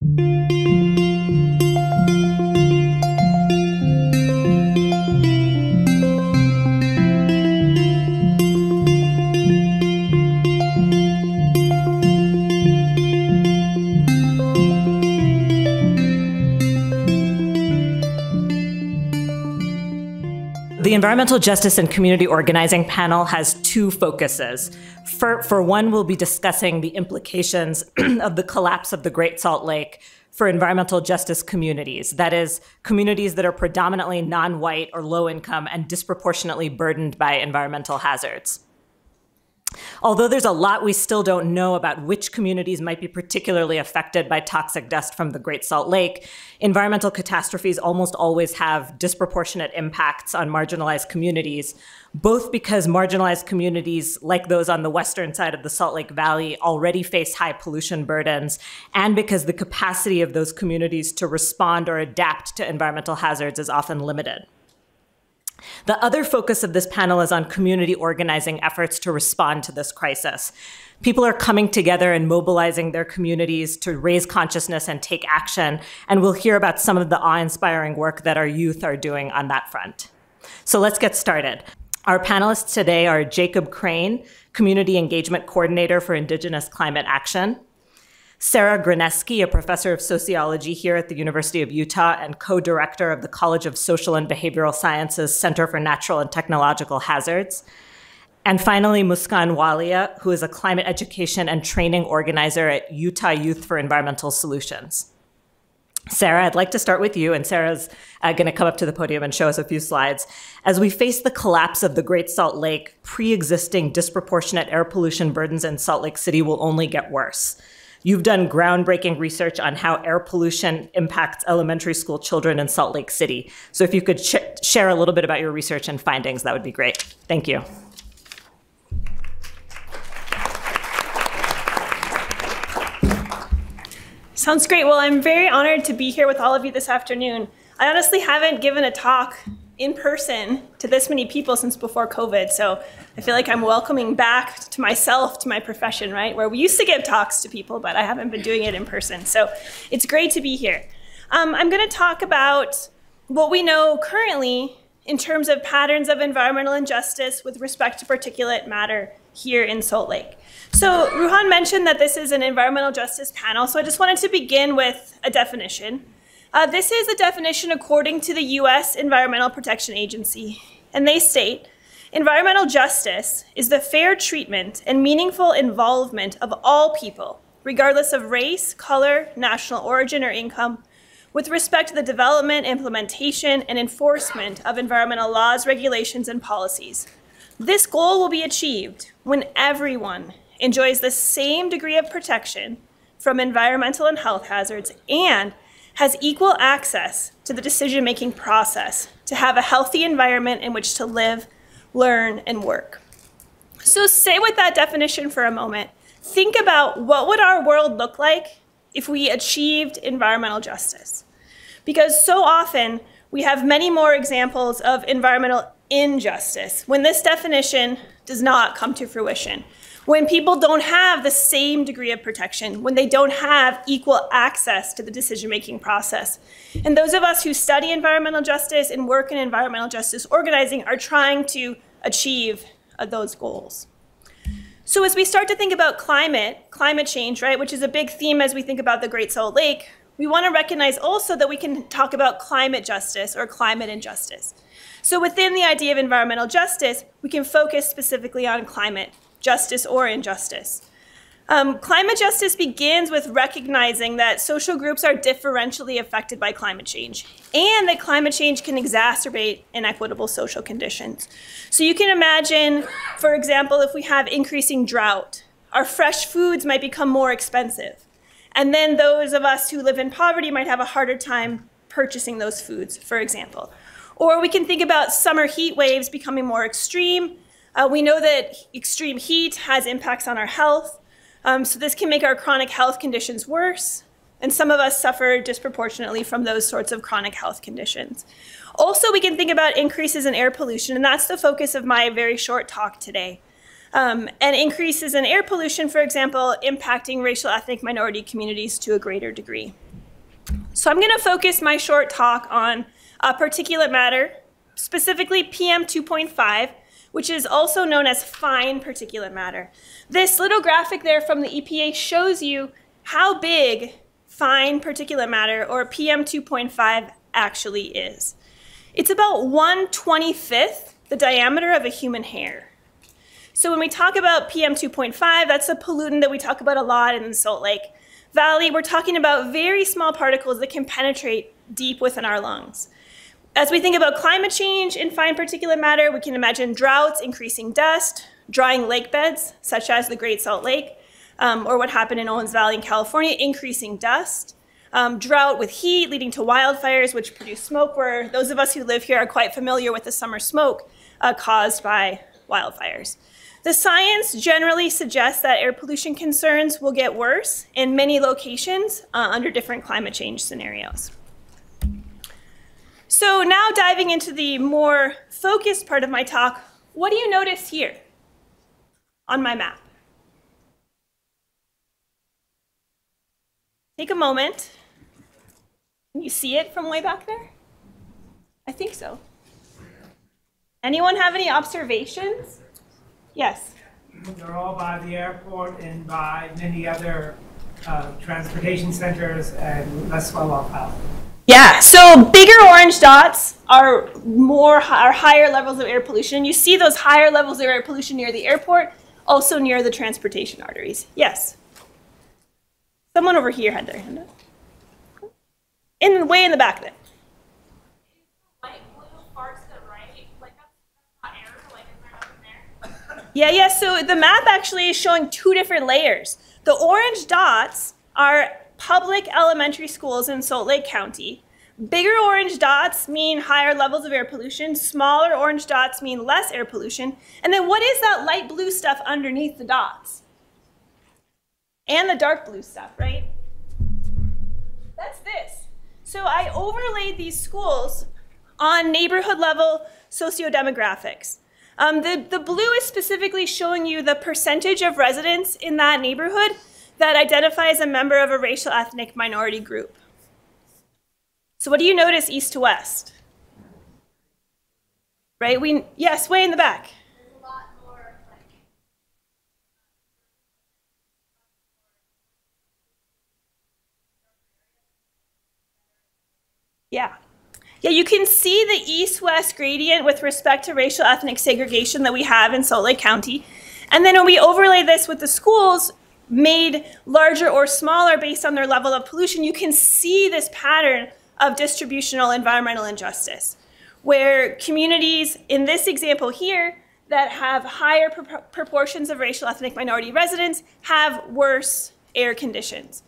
The Environmental Justice and Community Organizing panel has two focuses. For one, we'll be discussing the implications of the collapse of the Great Salt Lake for environmental justice communities. That is, communities that are predominantly non-white or low income and disproportionately burdened by environmental hazards. Although there's a lot we still don't know about which communities might be particularly affected by toxic dust from the Great Salt Lake, environmental catastrophes almost always have disproportionate impacts on marginalized communities, both because marginalized communities like those on the western side of the Salt Lake Valley already face high pollution burdens, and because the capacity of those communities to respond or adapt to environmental hazards is often limited. The other focus of this panel is on community organizing efforts to respond to this crisis. People are coming together and mobilizing their communities to raise consciousness and take action, and we'll hear about some of the awe-inspiring work that our youth are doing on that front. So let's get started. Our panelists today are Jacob Crane, Community Engagement Coordinator for Indigenous Climate Action; Sara, a professor of sociology here at the University of Utah and co-director of the College of Social and Behavioral Sciences Center for Natural and Technological Hazards; and finally, Muskan, Walia, who is a climate education and training organizer at Utah Youth for Environmental Solutions. Sara, I'd like to start with you, and Sara's going to come up to the podium and show us a few slides. As we face the collapse of the Great Salt Lake, pre-existing disproportionate air pollution burdens in Salt Lake City will only get worse. You've done groundbreaking research on how air pollution impacts elementary school children in Salt Lake City. So if you could share a little bit about your research and findings, that would be great. Thank you. Sounds great. Well, I'm very honored to be here with all of you this afternoon. I honestly haven't given a talk in person to this many people since before COVID. So I feel like I'm welcoming back to myself, to my profession, right? Where we used to give talks to people, but I haven't been doing it in person. So it's great to be here. I'm going to talk about what we know currently in terms of patterns of environmental injustice with respect to particulate matter here in Salt Lake. So Ruhan mentioned that this is an environmental justice panel. So I just wanted to begin with a definition. This is a definition according to the US Environmental Protection Agency, and they state, environmental justice is the fair treatment and meaningful involvement of all people, regardless of race, color, national origin, or income, with respect to the development, implementation, and enforcement of environmental laws, regulations, and policies. This goal will be achieved when everyone enjoys the same degree of protection from environmental and health hazards and has equal access to the decision-making process to have a healthy environment in which to live, learn, and work. So stay with that definition for a moment. Think about what would our world look like if we achieved environmental justice? Because so often we have many more examples of environmental injustice when this definition does not come to fruition. When people don't have the same degree of protection, when they don't have equal access to the decision-making process. And those of us who study environmental justice and work in environmental justice organizing are trying to achieve those goals. So as we start to think about climate change, right, which is a big theme as we think about the Great Salt Lake, we want to recognize also that we can talk about climate justice or climate injustice. So within the idea of environmental justice, we can focus specifically on climate justice or injustice. Climate justice begins with recognizing that social groups are differentially affected by climate change and that climate change can exacerbate inequitable social conditions. So you can imagine, for example, if we have increasing drought, our fresh foods might become more expensive. And then those of us who live in poverty might have a harder time purchasing those foods, for example. Or we can think about summer heat waves becoming more extreme. We know that extreme heat has impacts on our health. So this can make our chronic health conditions worse. And some of us suffer disproportionately from those sorts of chronic health conditions. Also, we can think about increases in air pollution, and that's the focus of my very short talk today. And increases in air pollution, for example, impacting racial ethnic minority communities to a greater degree. So I'm going to focus my short talk on particulate matter, specifically PM 2.5, which is also known as fine particulate matter. This little graphic there from the EPA shows you how big fine particulate matter, or PM 2.5, actually is. It's about 1/25th the diameter of a human hair. So when we talk about PM 2.5, that's a pollutant that we talk about a lot in the Salt Lake Valley. We're talking about very small particles that can penetrate deep within our lungs. As we think about climate change in fine particulate matter, we can imagine droughts, increasing dust, drying lake beds, such as the Great Salt Lake, or what happened in Owens Valley in California, increasing dust, drought with heat leading to wildfires, which produce smoke, where those of us who live here are quite familiar with the summer smoke caused by wildfires. The science generally suggests that air pollution concerns will get worse in many locations under different climate change scenarios. So now diving into the more focused part of my talk, what do you notice here on my map? Take a moment. Can you see it from way back there? I think so. Anyone have any observations? Yes. They're all by the airport and by many other transportation centers and less well-off houses. Yeah, so bigger orange dots are higher levels of air pollution. You see those higher levels of air pollution near the airport, also near the transportation arteries. Yes. Someone over here had their hand up. Way in the back then. Yeah, so the map actually is showing two different layers. The orange dots are public elementary schools in Salt Lake County. Bigger orange dots mean higher levels of air pollution. Smaller orange dots mean less air pollution. And then what is that light blue stuff underneath the dots? And the dark blue stuff, right? That's this. So I overlaid these schools on neighborhood level sociodemographics. The blue is specifically showing you the percentage of residents in that neighborhood that identify as a member of a racial ethnic minority group. So what do you notice east to west? Right? Yes, way in the back. There's a lot more, Yeah. Yeah, you can see the east-west gradient with respect to racial ethnic segregation that we have in Salt Lake County. And then when we overlay this with the schools made larger or smaller based on their level of pollution, you can see this pattern of distributional environmental injustice, where communities, in this example here, that have higher proportions of racial ethnic minority residents have worse air conditions.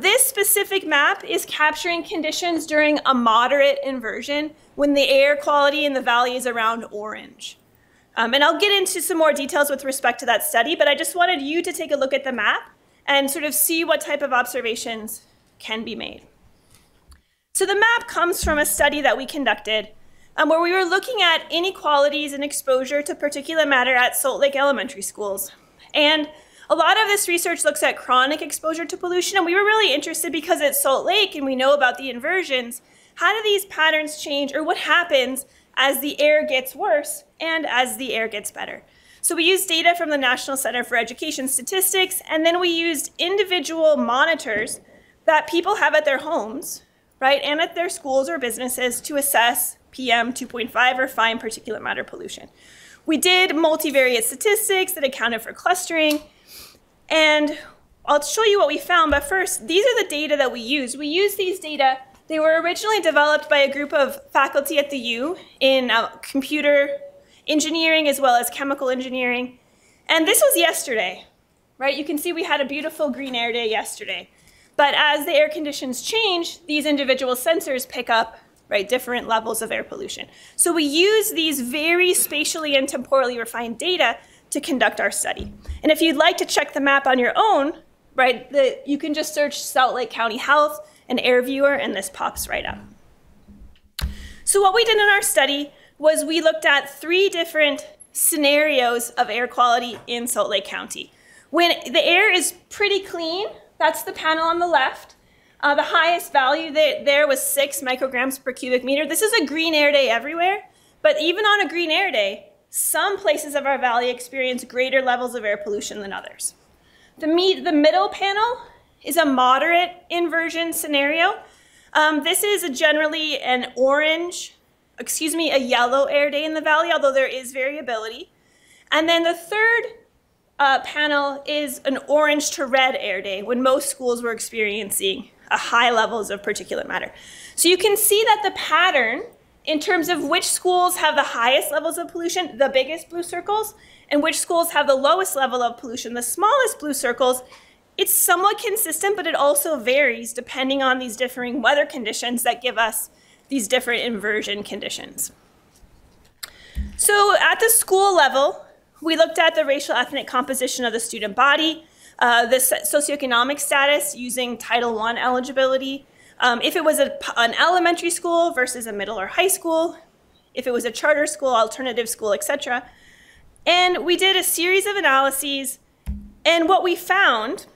This specific map is capturing conditions during a moderate inversion when the air quality in the valley is around orange. And I'll get into some more details with respect to that study, but I just wanted you to take a look at the map and sort of see what type of observations can be made. So the map comes from a study that we conducted where we were looking at inequalities in exposure to particulate matter at Salt Lake elementary schools. And a lot of this research looks at chronic exposure to pollution, and we were really interested because it's Salt Lake and we know about the inversions. How do these patterns change, or what happens as the air gets worse and as the air gets better? So we used data from the National Center for Education Statistics, and then we used individual monitors that people have at their homes, right, and at their schools or businesses to assess PM 2.5 or fine particulate matter pollution. We did multivariate statistics that accounted for clustering. And I'll show you what we found, but first, these are the data that we used. We used these data. They were originally developed by a group of faculty at the U in computer engineering as well as chemical engineering. And this was yesterday, right? You can see we had a beautiful green air day yesterday. But as the air conditions change, these individual sensors pick up, right, different levels of air pollution. So we use these very spatially and temporally refined data to conduct our study. And if you'd like to check the map on your own, right, you can just search Salt Lake County Health and Air Viewer, and this pops right up. So what we did in our study was we looked at 3 different scenarios of air quality in Salt Lake County. When the air is pretty clean, that's the panel on the left, The highest value there was 6 micrograms per cubic meter. This is a green air day everywhere, but even on a green air day, some places of our valley experience greater levels of air pollution than others. The middle panel is a moderate inversion scenario. This is generally a yellow air day in the valley, although there is variability. And then the third panel is an orange to red air day when most schools were experiencing high levels of particulate matter. So you can see that the pattern in terms of which schools have the highest levels of pollution, the biggest blue circles, and which schools have the lowest level of pollution, the smallest blue circles, it's somewhat consistent, but it also varies depending on these differing weather conditions that give us these different inversion conditions. So at the school level, we looked at the racial ethnic composition of the student body, the socioeconomic status using Title I eligibility, if it was an elementary school versus a middle or high school, if it was a charter school, alternative school, etc. And we did a series of analyses, and what we found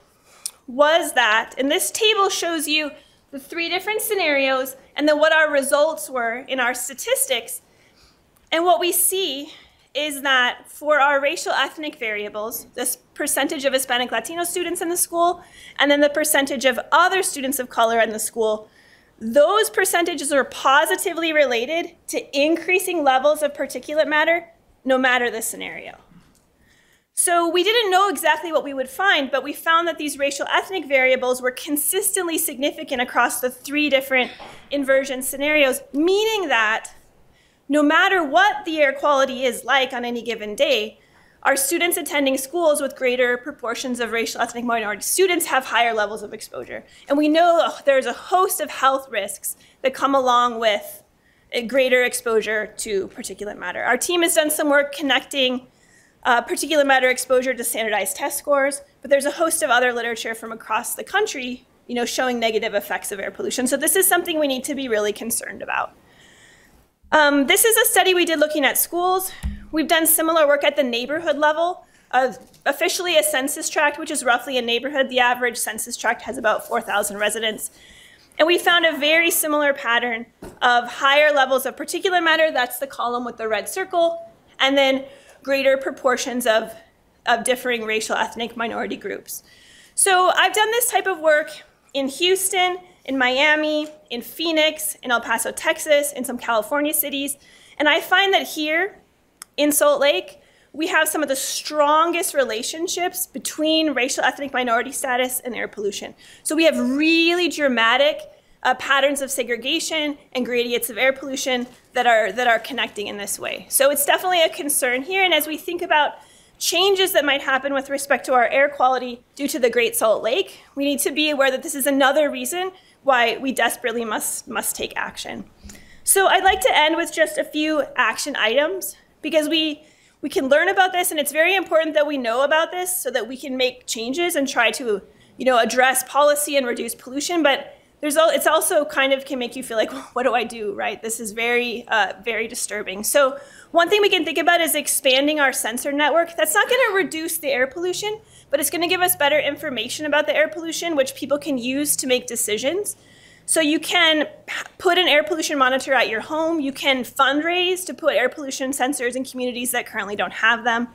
was that, and this table shows you the 3 different scenarios and then what our results were in our statistics. And what we see is that for our racial ethnic variables, this percentage of Hispanic Latino students in the school, and then the percentage of other students of color in the school, those percentages are positively related to increasing levels of particulate matter, no matter the scenario. So we didn't know exactly what we would find, but we found that these racial ethnic variables were consistently significant across the 3 different inversion scenarios, meaning that no matter what the air quality is like on any given day, our students attending schools with greater proportions of racial ethnic minority students have higher levels of exposure. And we know there's a host of health risks that come along with a greater exposure to particulate matter. Our team has done some work connecting particulate matter exposure to standardized test scores, but there's a host of other literature from across the country, showing negative effects of air pollution. So this is something we need to be really concerned about. This is a study we did looking at schools. We've done similar work at the neighborhood level. Officially a census tract, which is roughly a neighborhood. The average census tract has about 4,000 residents. And we found a very similar pattern of higher levels of particulate matter, that's the column with the red circle, and then greater proportions of differing racial ethnic minority groups. So I've done this type of work in Houston, in Miami, in Phoenix, in El Paso, Texas, in some California cities. And I find that here in Salt Lake, we have some of the strongest relationships between racial ethnic minority status and air pollution. So we have really dramatic patterns of segregation and gradients of air pollution that are connecting in this way. So it's definitely a concern here. And as we think about changes that might happen with respect to our air quality due to the Great Salt Lake, we need to be aware that this is another reason why we desperately must take action. So I'd like to end with just a few action items, because we can learn about this, and it's very important that we know about this so that we can make changes and try to address policy and reduce pollution. But it's also kind of can make you feel like, well, what do I do, right? This is very, very disturbing. So one thing we can think about is expanding our sensor network. That's not going to reduce the air pollution, but it's going to give us better information about the air pollution, which people can use to make decisions. So you can put an air pollution monitor at your home. You can fundraise to put air pollution sensors in communities that currently don't have them.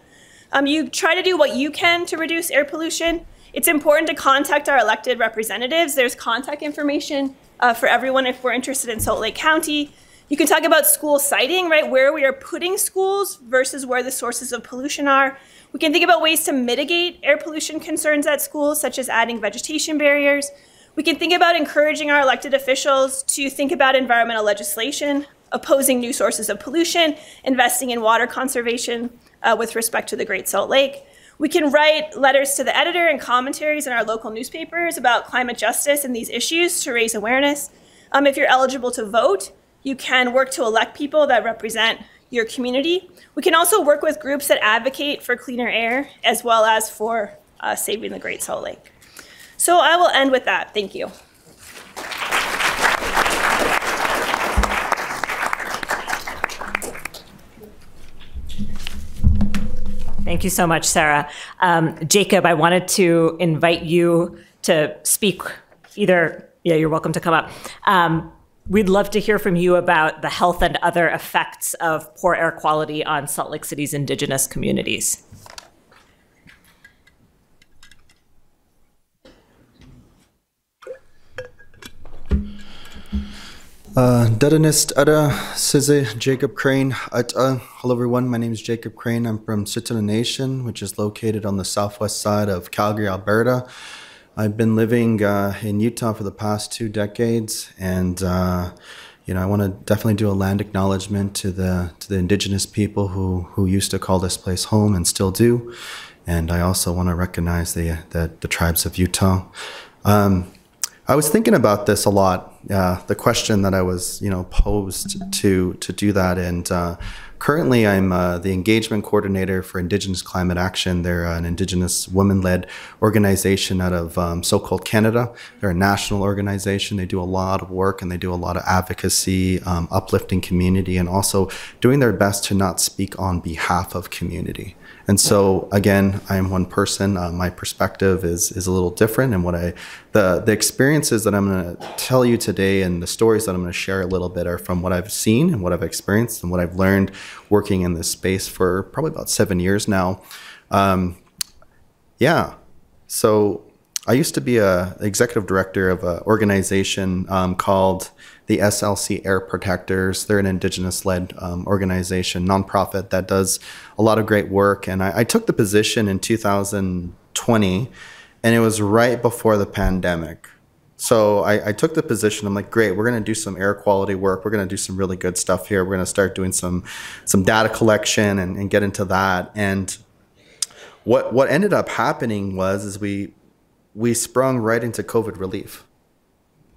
You try to do what you can to reduce air pollution. It's important to contact our elected representatives. There's contact information for everyone if we're interested in Salt Lake County. You can talk about school siting, right, where we are putting schools versus where the sources of pollution are. We can think about ways to mitigate air pollution concerns at schools, such as adding vegetation barriers. We can think about encouraging our elected officials to think about environmental legislation, opposing new sources of pollution, investing in water conservation with respect to the Great Salt Lake. We can write letters to the editor and commentaries in our local newspapers about climate justice and these issues to raise awareness. If you're eligible to vote, you can work to elect people that represent your community. We can also work with groups that advocate for cleaner air as well as for saving the Great Salt Lake. So I will end with that. Thank you. Thank you so much, Sara. Jacob, I wanted to invite you to speak either Yeah, you're welcome to come up. We'd love to hear from you about the health and other effects of poor air quality on Salt Lake City's Indigenous communities. Dadanist Ada Size Jacob Crane. Hello everyone, my name is Jacob Crane. I'm from Tsuut'ina Nation, which is located on the southwest side of Calgary, Alberta. I've been living in Utah for the past 2 decades, and I want to definitely do a land acknowledgement to the Indigenous people who used to call this place home and still do. And I also want to recognize the tribes of Utah. I was thinking about this a lot, the question that I was, posed to do that. And currently I'm the engagement coordinator for Indigenous Climate Action. They're an Indigenous women-led organization out of so-called Canada. They're a national organization. They do a lot of work and they do a lot of advocacy, uplifting community, and also doing their best to not speak on behalf of community. And so, again, I am one person. My perspective is a little different, and the experiences that I'm going to tell you today and the stories that I'm going to share a little bit are from what I've seen and what I've experienced and what I've learned working in this space for probably about 7 years now. So I used to be a executive director of an organization called the SLC Air Protectors. They're an Indigenous-led organization, nonprofit that does a lot of great work. And I took the position in 2020, and it was right before the pandemic. So I took the position. I'm like, great, we're going to do some air quality work. We're going to do some really good stuff here. We're going to start doing some data collection and get into that. And what ended up happening was we sprung right into COVID relief.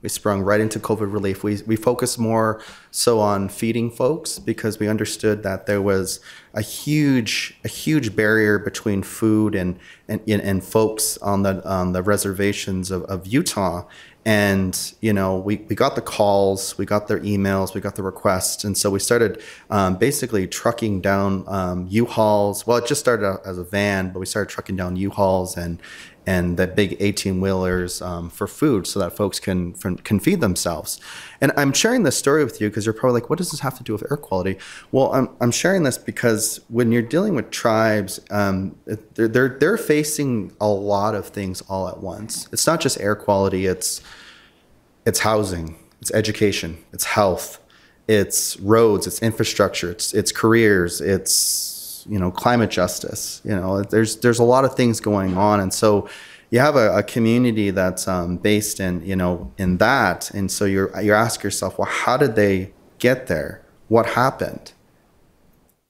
We focused more so on feeding folks because we understood that there was a huge barrier between food and folks on the reservations of Utah. And, we got the calls, we got their emails, we got the requests. And so we started basically trucking down U-Hauls. Well, it just started out as a van, but we started trucking down U-Hauls and the big 18-wheelers for food so that folks can feed themselves. And I'm sharing this story with you because you're probably like, what does this have to do with air quality? Well, I'm sharing this because when you're dealing with tribes, they're facing a lot of things all at once. It's not just air quality, it's housing, it's education, it's health, it's roads, it's infrastructure, it's careers, it's climate justice. There's a lot of things going on, and so you have a community that's based in that, and so you ask yourself, well, how did they get there? What happened?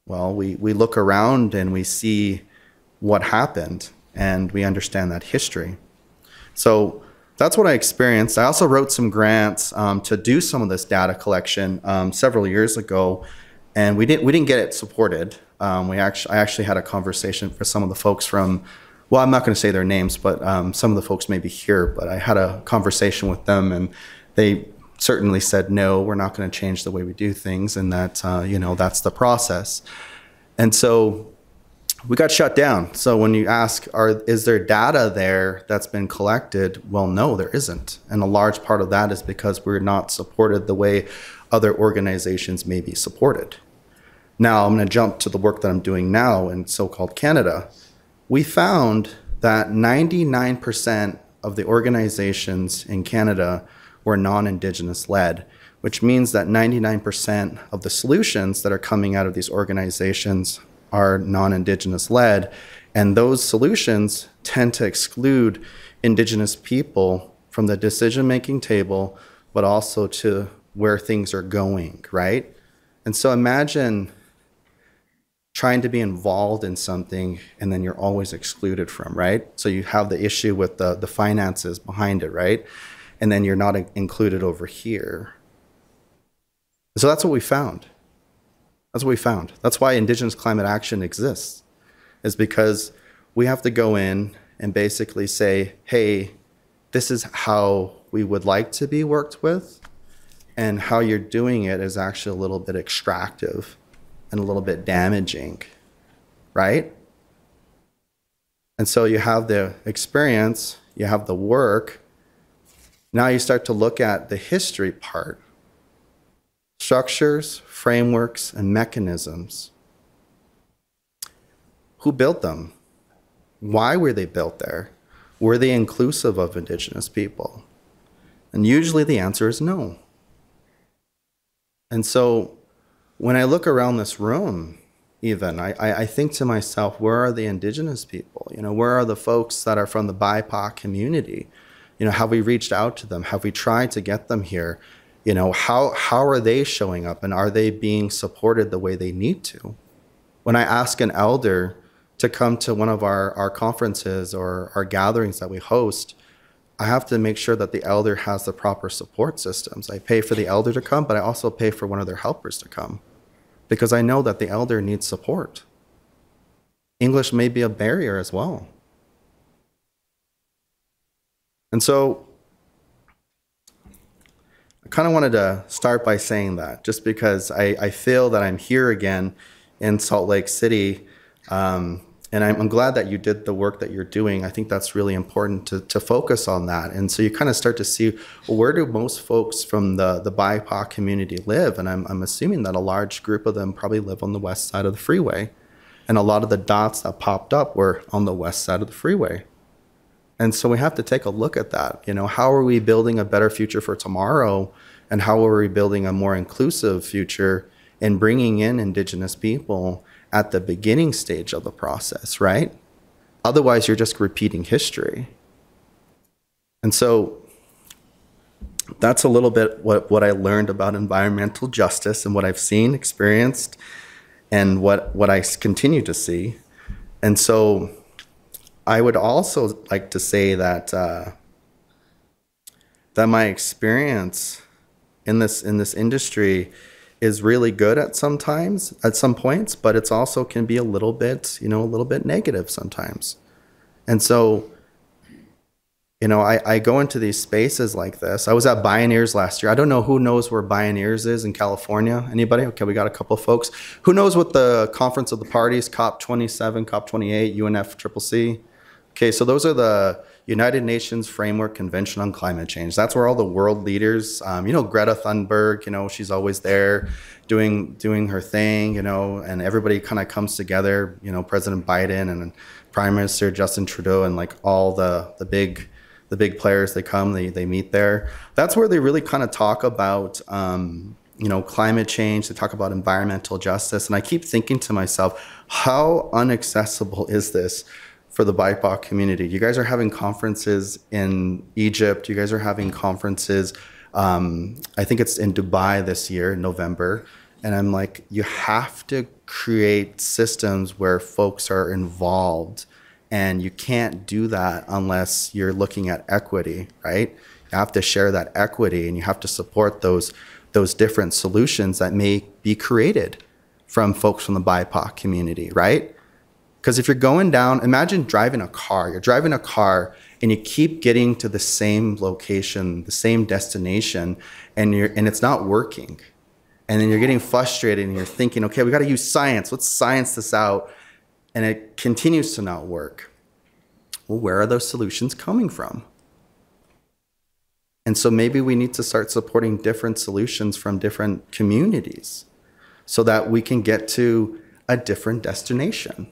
Well, we look around and we see what happened, and we understand that history. So that's what I experienced. I also wrote some grants to do some of this data collection several years ago, and we didn't get it supported. I actually had a conversation for some of the folks from, well, I'm not going to say their names, but some of the folks may be here, but I had a conversation with them, and they certainly said, no, we're not going to change the way we do things, and that, that's the process. And so we got shut down. So when you ask, is there data there that's been collected? Well, no, there isn't. And a large part of that is because we're not supported the way other organizations may be supported. Now, I'm going to jump to the work that I'm doing now in so-called Canada. We found that 99% of the organizations in Canada were non-Indigenous led, which means that 99% of the solutions that are coming out of these organizations are non-Indigenous led. And those solutions tend to exclude Indigenous people from the decision-making table, but also to where things are going, right? And so imagine trying to be involved in something and then you're always excluded from, right? So you have the issue with the finances behind it, right? And then you're not included over here. So that's what we found. That's why Indigenous climate action exists, is because we have to go in and basically say, hey, this is how we would like to be worked with, and how you're doing it is actually a little bit extractive and a little bit damaging, right? And so you have the experience, you have the work, Now you start to look at the history part. Structures, frameworks, and mechanisms. Who built them? Why were they built there? Were they inclusive of Indigenous people? And usually the answer is no. And so when I look around this room, even, I think to myself, where are the Indigenous people? You know, where are the folks that are from the BIPOC community? You know, have we reached out to them? Have we tried to get them here? You know, how are they showing up, and are they being supported the way they need to? When I ask an elder to come to one of our conferences or our gatherings that we host, I have to make sure that the elder has the proper support systems. I pay for the elder to come, but I also pay for one of their helpers to come, because I know that the elder needs support. English may be a barrier as well. And so I kind of wanted to start by saying that, just because I feel that I'm here again in Salt Lake City. And I'm glad that you did the work that you're doing. I think that's really important to focus on that. And so you kind of start to see, well, where do most folks from the BIPOC community live? And I'm assuming that a large group of them probably live on the west side of the freeway. And a lot of the dots that popped up were on the west side of the freeway. And so we have to take a look at that. You know, how are we building a better future for tomorrow? And how are we building a more inclusive future and bringing in Indigenous people at the beginning stage of the process, right? Otherwise, you're just repeating history. And so that's a little bit what I learned about environmental justice and what I've seen, experienced, and what I continue to see. And so I would also like to say that that my experience in this industry is really good at some points, but it's also can be a little bit negative sometimes. And so, you know, I go into these spaces like this. I was at Bioneers last year. I don't know who knows where Bioneers is in California. Anybody? Okay, we got a couple of folks. Who knows what the Conference of the Parties, COP27, COP28, UNFCCC? Okay, so those are the United Nations Framework Convention on Climate Change. That's where all the world leaders, you know, Greta Thunberg, you know, she's always there doing her thing, you know, and everybody kind of comes together, you know, President Biden and Prime Minister Justin Trudeau and like all the big players, they come, they meet there. That's where they really kind of talk about, you know, climate change. They talk about environmental justice. And I keep thinking to myself, how inaccessible is this for the BIPOC community? You guys are having conferences in Egypt. You guys are having conferences, I think it's in Dubai this year, in November. And I'm like, you have to create systems where folks are involved. And you can't do that unless you're looking at equity, right? You have to share that equity, and you have to support those different solutions that may be created from folks from the BIPOC community, right? Because if you're going down, imagine driving a car. You're driving a car and you keep getting to the same location, the same destination, and it's not working. And then you're getting frustrated and you're thinking, okay, we got to use science. Let's science this out. And it continues to not work. Well, where are those solutions coming from? And so maybe we need to start supporting different solutions from different communities so that we can get to a different destination.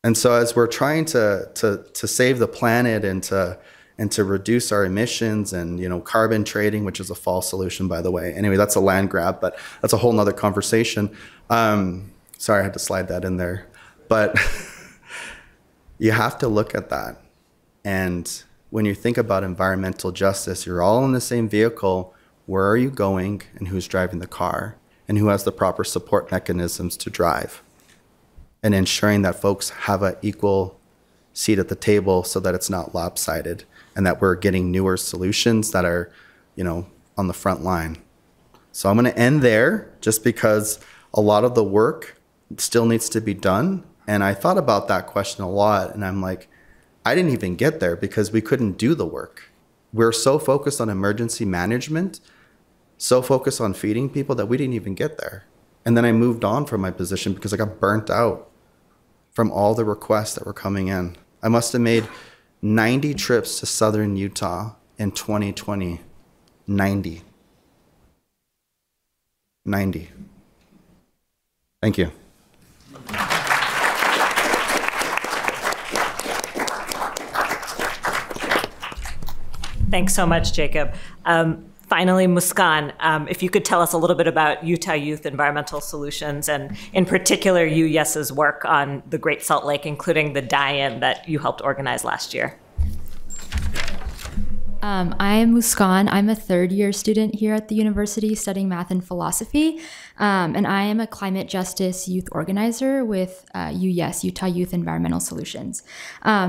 And so as we're trying to save the planet and to reduce our emissions and, you know, carbon trading, which is a false solution, by the way. Anyway, that's a land grab, but that's a whole nother conversation. Sorry, I had to slide that in there. But you have to look at that. And when you think about environmental justice, you're all in the same vehicle. Where are you going, and who's driving the car, and who has the proper support mechanisms to drive? And ensuring that folks have an equal seat at the table so that it's not lopsided, and that we're getting newer solutions that are, you know, on the front line. So I'm going to end there, just because a lot of the work still needs to be done. And I thought about that question a lot, and I'm like, I didn't even get there because we couldn't do the work. We're so focused on emergency management, so focused on feeding people, that we didn't even get there. And then I moved on from my position because I got burnt out from all the requests that were coming in. I must have made 90 trips to southern Utah in 2020? 90. 90. Thank you. Thanks so much, Jacob. Finally, Muskan, if you could tell us a little bit about Utah Youth Environmental Solutions, and in particular, UYes's work on the Great Salt Lake, including the die-in that you helped organize last year. I am Muskan. I'm a third-year student here at the university studying math and philosophy, and I am a climate justice youth organizer with UYes, Utah Youth Environmental Solutions.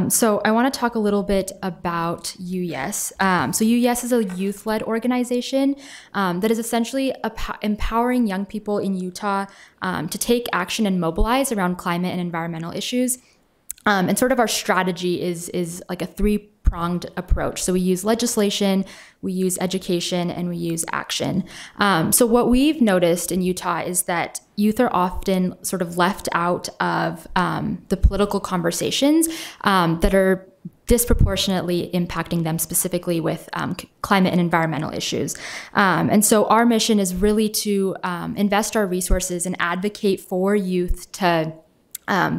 So I want to talk a little bit about UYes. So UYes is a youth-led organization that is essentially empowering young people in Utah to take action and mobilize around climate and environmental issues. And sort of our strategy is like a three-pronged approach. So we use legislation, we use education, and we use action. So what we've noticed in Utah is that youth are often sort of left out of the political conversations that are disproportionately impacting them, specifically with climate and environmental issues. And so our mission is really to invest our resources and advocate for youth to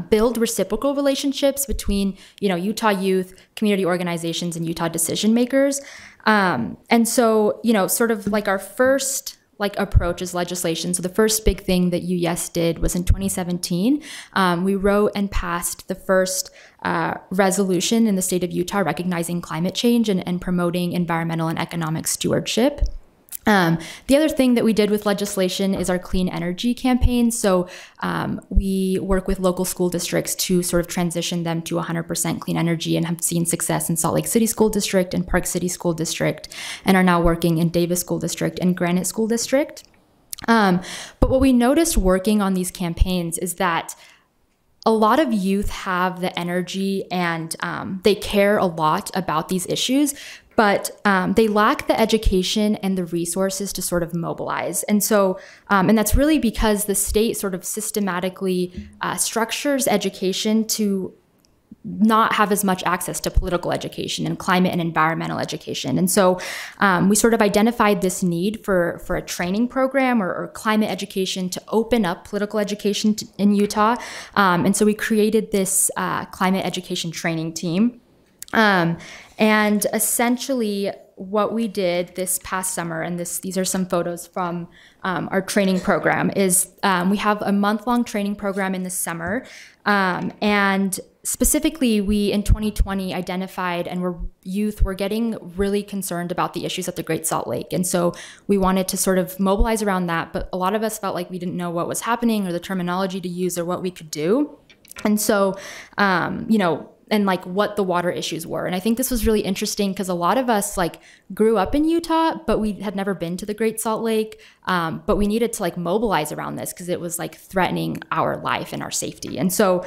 build reciprocal relationships between, Utah youth, community organizations, and Utah decision makers. And so, sort of like our first approach is legislation. So the first big thing that UYes did was in 2017. We wrote and passed the first resolution in the state of Utah recognizing climate change and promoting environmental and economic stewardship. The other thing that we did with legislation is our clean energy campaign. So we work with local school districts to sort of transition them to 100% clean energy, and have seen success in Salt Lake City School District and Park City School District, and are now working in Davis School District and Granite School District. But what we noticed working on these campaigns is that a lot of youth have the energy and they care a lot about these issues, but they lack the education and the resources to sort of mobilize. And so, and that's really because the state sort of systematically structures education to not have as much access to political education and climate and environmental education. And so we sort of identified this need for a training program or climate education to open up political education in Utah. And so we created this climate education training team. And essentially what we did this past summer, and these are some photos from our training program, is we have a month-long training program in the summer. And specifically, we in 2020 identified youth were getting really concerned about the issues at the Great Salt Lake. And so we wanted to sort of mobilize around that, but a lot of us felt like we didn't know what was happening or the terminology to use or what we could do. And so, and like what the water issues were. And I think this was really interesting because a lot of us grew up in Utah, but we had never been to the Great Salt Lake. But we needed to mobilize around this because it was threatening our life and our safety. And so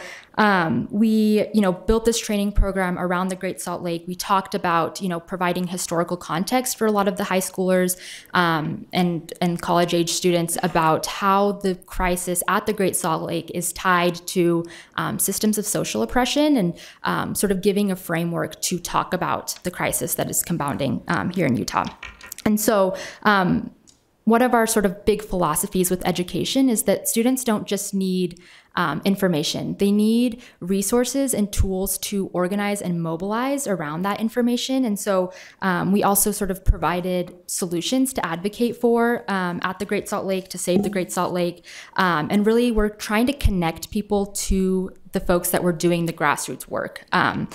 we, built this training program around the Great Salt Lake. We talked about, providing historical context for a lot of the high schoolers and college age students about how the crisis at the Great Salt Lake is tied to systems of social oppression, and sort of giving a framework to talk about the crisis that is compounding here in Utah. And so one of our sort of big philosophies with education is that students don't just need information. They need resources and tools to organize and mobilize around that information. And so we also sort of provided solutions to advocate for at the Great Salt Lake, to save the Great Salt Lake. And really, we're trying to connect people to the folks that were doing the grassroots work. So,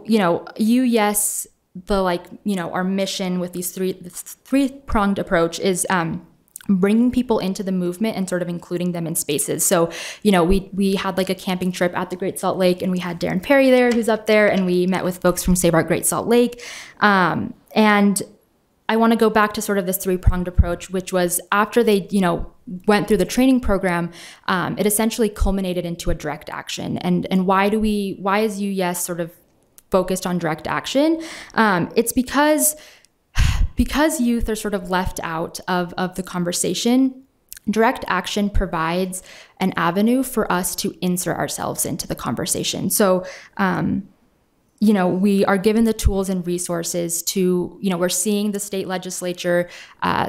UYes, our mission with this three-pronged approach is bringing people into the movement and sort of including them in spaces. So, we had a camping trip at the Great Salt Lake, and we had Darren Perry there, who's up there, and we met with folks from Save Our Great Salt Lake. And I want to go back to sort of this three-pronged approach, which was after they, went through the training program, it essentially culminated into a direct action. And why is UYes sort of focused on direct action? It's because youth are sort of left out of the conversation. Direct action provides an avenue for us to insert ourselves into the conversation. So we are given the tools and resources to, we're seeing the state legislature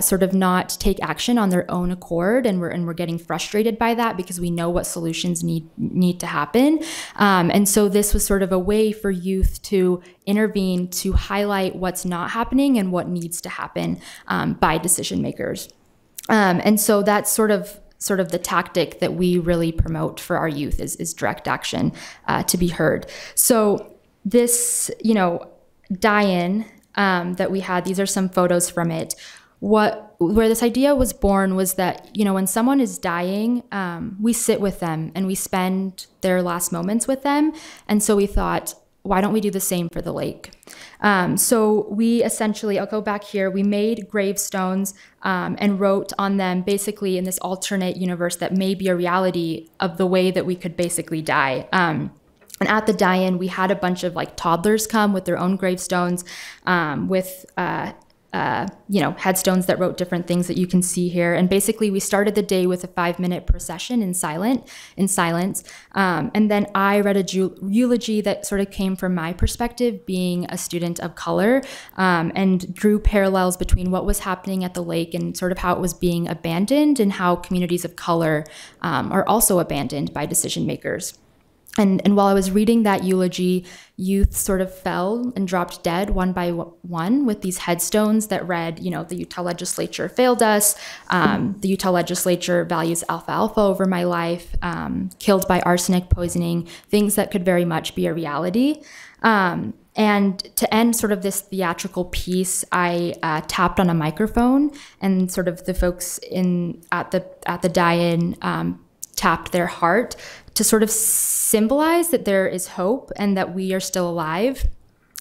sort of not take action on their own accord, and we're getting frustrated by that because we know what solutions need to happen. And so this was sort of a way for youth to intervene, to highlight what's not happening and what needs to happen by decision makers. And so that's sort of the tactic that we really promote for our youth is direct action to be heard. So this, die-in that we had, these are some photos from it. Where this idea was born was that, when someone is dying, we sit with them and we spend their last moments with them. And so we thought, why don't we do the same for the lake? So we essentially, I'll go back here, we made gravestones and wrote on them basically in this alternate universe that may be a reality of the way that we could basically die. And at the die-in, we had a bunch of toddlers come with their own gravestones, with headstones that wrote different things that you can see here. And basically, we started the day with a 5-minute procession in silence. And then I read a eulogy that sort of came from my perspective, being a student of color, and drew parallels between what was happening at the lake and sort of how it was being abandoned, and how communities of color are also abandoned by decision makers. And while I was reading that eulogy, youth sort of fell and dropped dead one by one with these headstones that read, the Utah legislature failed us. The Utah legislature values alfalfa over my life, killed by arsenic poisoning, things that could very much be a reality. And to end sort of this theatrical piece, I tapped on a microphone, and sort of the folks at the die-in tapped their heart to sort of symbolize that there is hope and that we are still alive.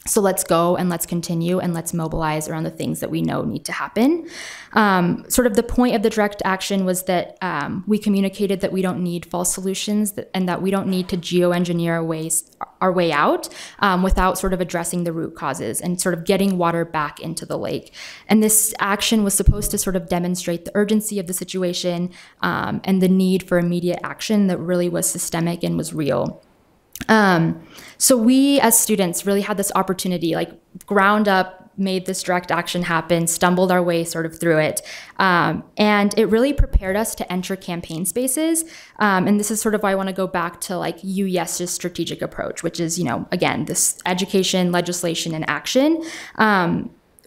So let's go and let's continue and let's mobilize around the things that we know need to happen. Sort of the point of the direct action was that we communicated that we don't need false solutions, and that we don't need to geoengineer our way out without sort of addressing the root causes and sort of getting water back into the lake. And this action was supposed to sort of demonstrate the urgency of the situation and the need for immediate action that really was systemic and was real. So we as students really had this opportunity, ground up, made this direct action happen, stumbled our way sort of through it. And it really prepared us to enter campaign spaces. And this is sort of why I want to go back to UYes's strategic approach, which is, again, this education, legislation, and action.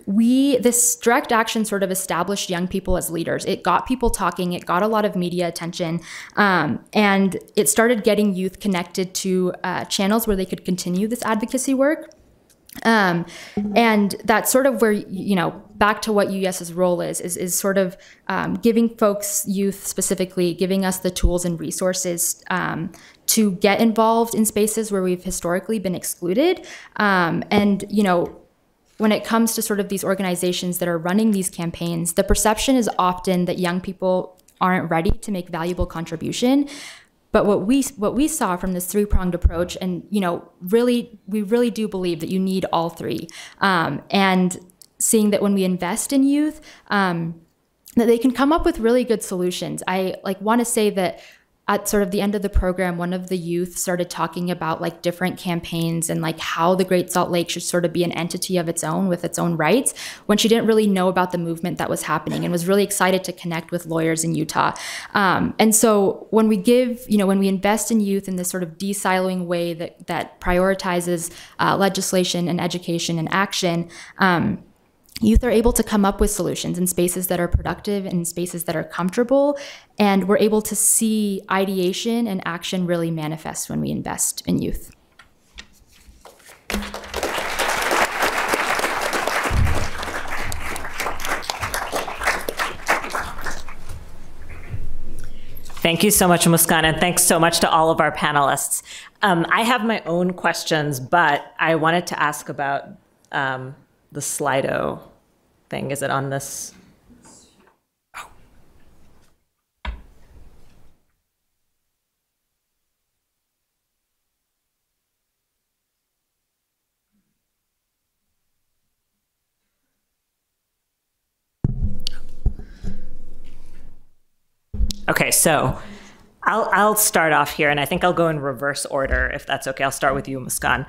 This direct action sort of established young people as leaders. It got people talking, it got a lot of media attention, and it started getting youth connected to channels where they could continue this advocacy work. And that's sort of where, back to what UYes's role is sort of giving folks, youth specifically, giving us the tools and resources to get involved in spaces where we've historically been excluded. When it comes to sort of these organizations that are running these campaigns, the perception is often that young people aren't ready to make valuable contribution. But what we saw from this three-pronged approach, and we really do believe that you need all three, and seeing that when we invest in youth, that they can come up with really good solutions. I want to say that at sort of the end of the program, one of the youth started talking about different campaigns and how the Great Salt Lake should sort of be an entity of its own with its own rights, when she didn't really know about the movement that was happening, and was really excited to connect with lawyers in Utah. And so when we when we invest in youth in this sort of de-siloing way that prioritizes legislation and education and action, youth are able to come up with solutions in spaces that are productive and spaces that are comfortable, and we're able to see ideation and action really manifest when we invest in youth. Thank you so much, Muskan, and thanks so much to all of our panelists. I have my own questions, but I wanted to ask about the Slido thing. Is it on this? Oh. Okay, so I'll start off here, and I think I'll go in reverse order, if that's okay. I'll start with you, Muskan.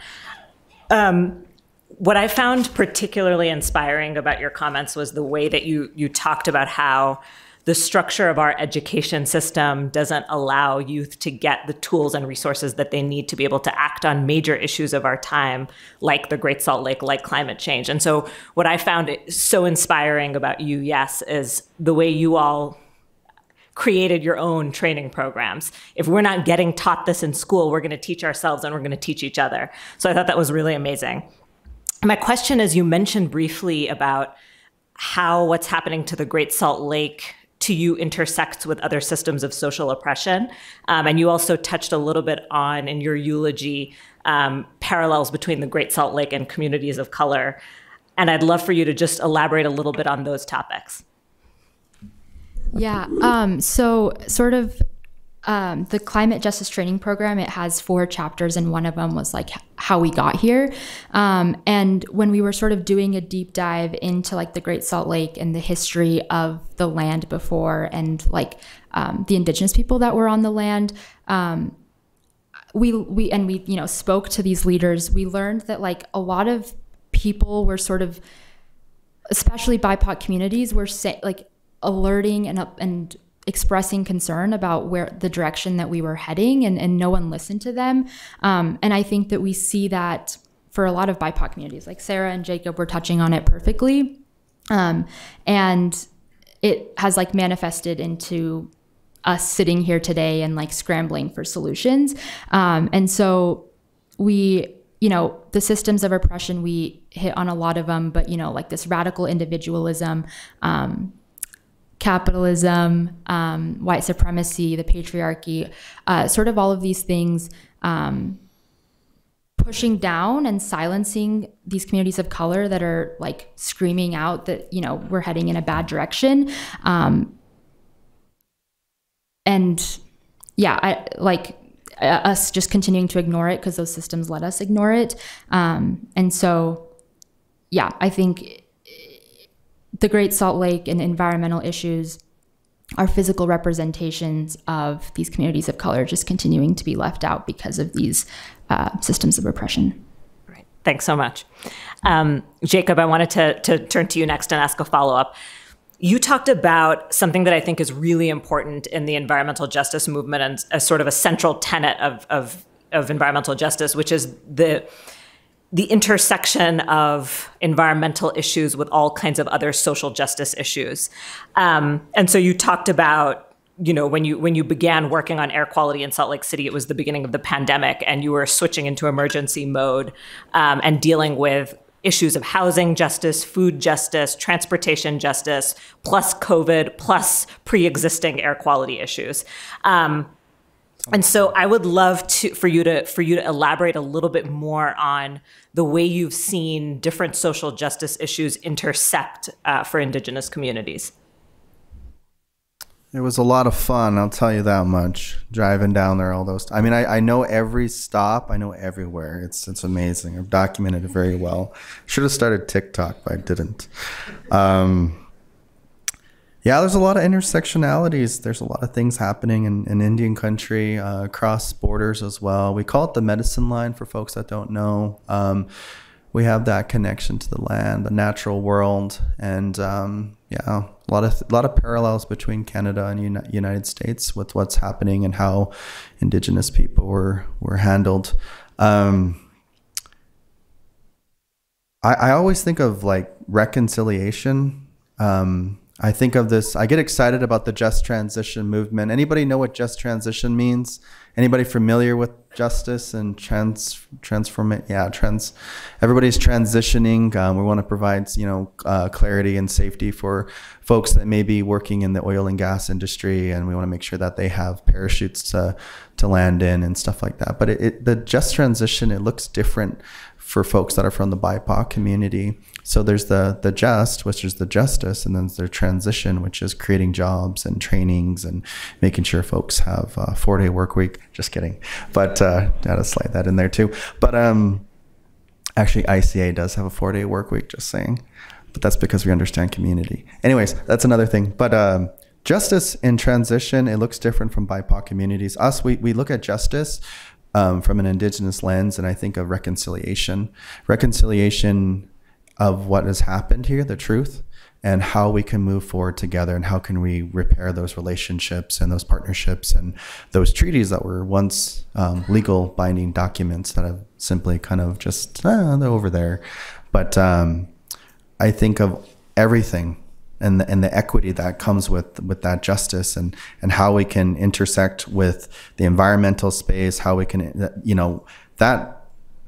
What I found particularly inspiring about your comments was the way that you talked about how the structure of our education system doesn't allow youth to get the tools and resources that they need to be able to act on major issues of our time, like the Great Salt Lake, like climate change. And so what I found so inspiring about UES is the way you all created your own training programs. If we're not getting taught this in school, we're going to teach ourselves and we're going to teach each other. So I thought that was really amazing. My question is, you mentioned briefly about how what's happening to the Great Salt Lake to you intersects with other systems of social oppression. And you also touched a little bit on, in your eulogy, parallels between the Great Salt Lake and communities of color. And I'd love for you to just elaborate a little bit on those topics. Yeah, so sort of the climate justice training program, it has 4 chapters, and one of them was like how we got here. And when we were sort of doing a deep dive into like the Great Salt Lake and the history of the land before, and like the indigenous people that were on the land, we spoke to these leaders. We learned that like a lot of people were sort of, especially BIPOC communities, were alerting and expressing concern about where the direction that we were heading, and no one listened to them. And I think that we see that for a lot of BIPOC communities, like Sara and Jacob were touching on it perfectly. And it has like manifested into us sitting here today and like scrambling for solutions. And so we, the systems of oppression, we hit on a lot of them, but, like this radical individualism, capitalism, white supremacy, the patriarchy, sort of all of these things pushing down and silencing these communities of color that are like screaming out that, we're heading in a bad direction. And yeah, us just continuing to ignore it because those systems let us ignore it. And so, yeah, I think the Great Salt Lake and environmental issues are physical representations of these communities of color just continuing to be left out because of these systems of oppression. Great. Thanks so much. Jacob, I wanted to turn to you next and ask a follow-up. You talked about something that I think is really important in the environmental justice movement and a sort of a central tenet of environmental justice, which is the intersection of environmental issues with all kinds of other social justice issues. And so you talked about, when you began working on air quality in Salt Lake City, it was the beginning of the pandemic, and you were switching into emergency mode and dealing with issues of housing justice, food justice, transportation justice, plus COVID, plus pre-existing air quality issues. And so I would love for you to elaborate a little bit more on the way you've seen different social justice issues intersect for Indigenous communities. It was a lot of fun, I'll tell you that much, driving down there all those. I mean, I know every stop, I know everywhere. It's amazing. I've documented it very well. Should have started TikTok, but I didn't. Yeah, there's a lot of intersectionalities. There's a lot of things happening in Indian country, across borders as well. We call it the medicine line for folks that don't know. We have that connection to the land, the natural world, and yeah, a lot of parallels between Canada and United States with what's happening and how Indigenous people were handled. I always think of like reconciliation. I think of this, I get excited about the just transition movement. Anybody know what just transition means? Anybody familiar with justice and transform? Yeah, everybody's transitioning. We want to provide, clarity and safety for folks that may be working in the oil and gas industry, and we want to make sure that they have parachutes to land in and stuff like that. But the just transition, it looks different for folks that are from the BIPOC community. So there's the just, which is the justice, and then there's the transition, which is creating jobs and trainings and making sure folks have a 4-day work week. Just kidding. But I had to slide that in there too. But actually ICA does have a 4-day work week, just saying. But that's because we understand community. Anyways, that's another thing. But justice in transition, it looks different from BIPOC communities. We look at justice from an Indigenous lens, and I think of reconciliation of what has happened here, the truth, and how we can move forward together, and how can we repair those relationships and those partnerships and those treaties that were once legal binding documents that have simply kind of just, they're over there. But I think of everything and the equity that comes with that justice, and how we can intersect with the environmental space, how we can,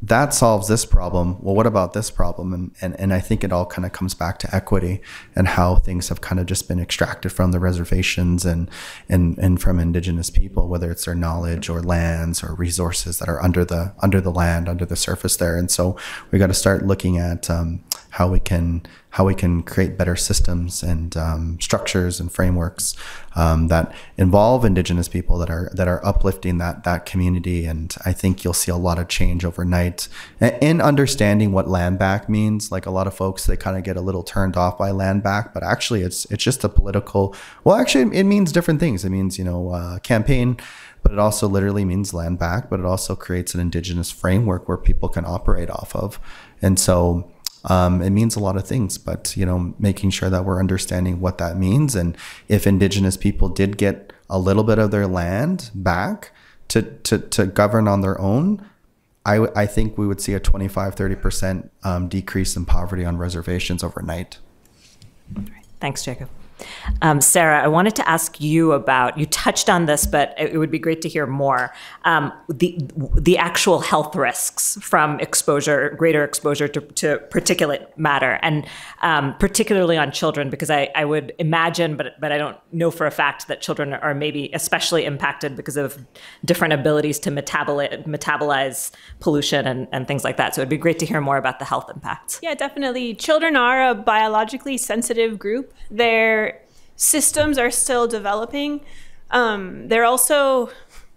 that solves this problem. Well, what about this problem? And I think it all kind of comes back to equity and how things have kind of just been extracted from the reservations and from Indigenous people, whether it's their knowledge or lands or resources that are under the land, under the surface there. And so we got to start looking at how we can create better systems and structures and frameworks that involve Indigenous people that are uplifting that community. And I think you'll see a lot of change overnight in understanding what land back means. Like a lot of folks, they kind of get a little turned off by land back, but actually it's just a political, well, actually it means different things. It means, campaign, but it also literally means land back, but it also creates an Indigenous framework where people can operate off of. And so it means a lot of things, but, making sure that we're understanding what that means. And if Indigenous people did get a little bit of their land back to govern on their own, I think we would see a 25-30% decrease in poverty on reservations overnight. Thanks, Jacob. Sara, I wanted to ask you about, you touched on this, but it would be great to hear more, the actual health risks from greater exposure to particulate matter, and particularly on children, because I would imagine, but I don't know for a fact, that children are maybe especially impacted because of different abilities to metabolize pollution and things like that. So it'd be great to hear more about the health impacts. Yeah, definitely. Children are a biologically sensitive group. Their systems are still developing. They're also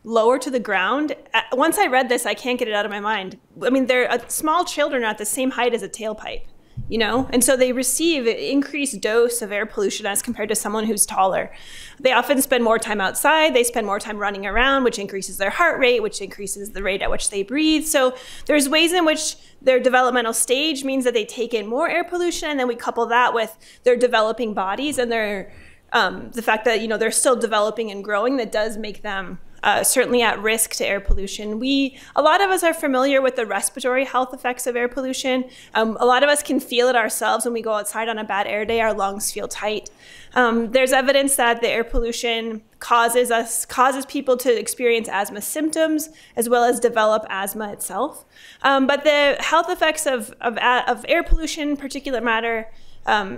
lower to the ground. Once I read this, I can't get it out of my mind. I mean, small children are at the same height as a tailpipe, and so they receive an increased dose of air pollution as compared to someone who's taller. They often spend more time outside. They spend more time running around, which increases their heart rate, which increases the rate at which they breathe. So there's ways in which their developmental stage means that they take in more air pollution, and then we couple that with their developing bodies and their the fact that they're still developing and growing. That does make them certainly at risk to air pollution. A lot of us are familiar with the respiratory health effects of air pollution. A lot of us can feel it ourselves when we go outside on a bad air day. Our lungs feel tight. There's evidence that the air pollution causes people to experience asthma symptoms as well as develop asthma itself. But the health effects of air pollution, particulate matter,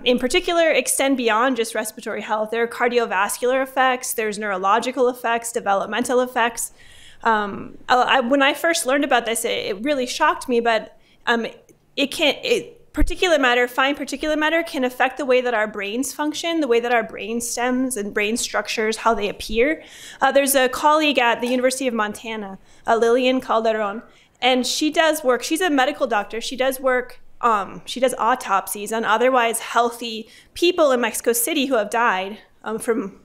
in particular, extend beyond just respiratory health. There are cardiovascular effects, there's neurological effects, developmental effects. When I first learned about this, it really shocked me, but fine particulate matter can affect the way that our brains function, the way that our brain stems and brain structures, how they appear. There's a colleague at the University of Montana, Lillian Calderon, and she does work, she's a medical doctor, she does autopsies on otherwise healthy people in Mexico City who have died from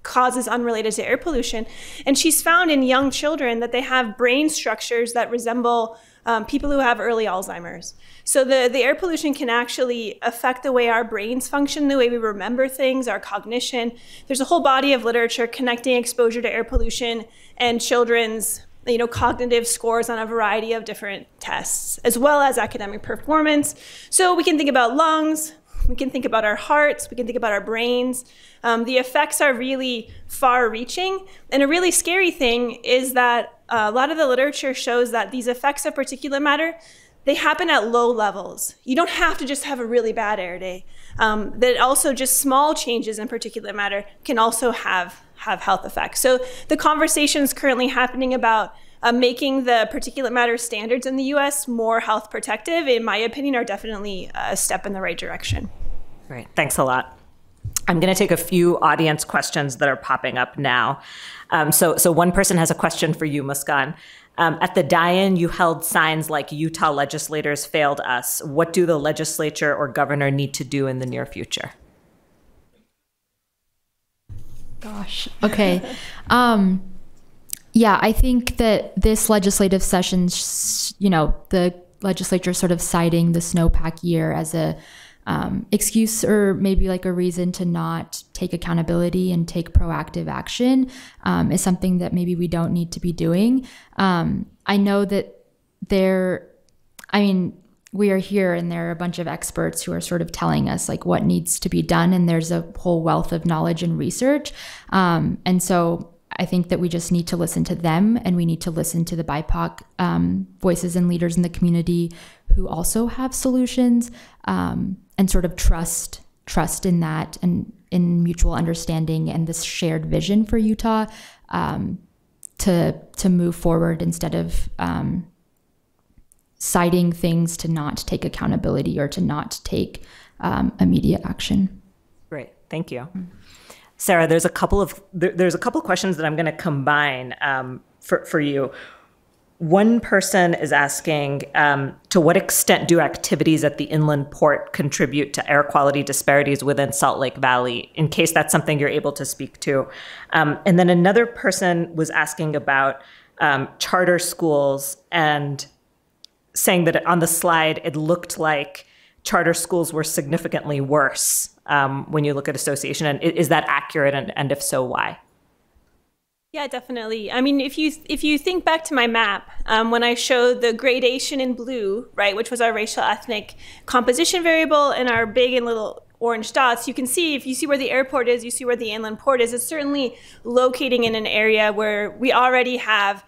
causes unrelated to air pollution. And she's found in young children that they have brain structures that resemble people who have early Alzheimer's. So the air pollution can actually affect the way our brains function, the way we remember things, our cognition. There's a whole body of literature connecting exposure to air pollution and children's cognitive scores on a variety of different tests, as well as academic performance. So we can think about lungs, we can think about our hearts, we can think about our brains. The effects are really far-reaching. And a really scary thing is that a lot of the literature shows that these effects of particulate matter, they happen at low levels. You don't have to just have a really bad air day. That also just small changes in particulate matter can also have health effects. So the conversations currently happening about making the particulate matter standards in the US more health protective, in my opinion, are definitely a step in the right direction. Great, thanks a lot. I'm going to take a few audience questions that are popping up now. So one person has a question for you, Muskan. At the die-in, you held signs like "Utah legislators failed us." What do the legislature or governor need to do in the near future? Gosh. Okay. Yeah, I think that this legislative session, the legislature sort of citing the snowpack year as a excuse or maybe like a reason to not take accountability and take proactive action is something that maybe we don't need to be doing. I know that we are here and there are a bunch of experts who are sort of telling us like what needs to be done. And there's a whole wealth of knowledge and research. And so I think that we just need to listen to them, and we need to listen to the BIPOC voices and leaders in the community who also have solutions, and sort of trust in that and in mutual understanding and this shared vision for Utah to move forward instead of citing things to not take accountability or to not take immediate action. Great, thank you. Sara, there's a couple of questions that I'm going to combine for you. One person is asking, to what extent do activities at the inland port contribute to air quality disparities within Salt Lake Valley, in case that's something you're able to speak to? And then another person was asking about charter schools and saying that on the slide, it looked like charter schools were significantly worse when you look at association. And is that accurate? And if so, why? Yeah, definitely. I mean, if you think back to my map, when I showed the gradation in blue, right, which was our racial ethnic composition variable, and our big and little orange dots, you can see, if you see where the airport is, you see where the inland port is, it's certainly locating in an area where we already have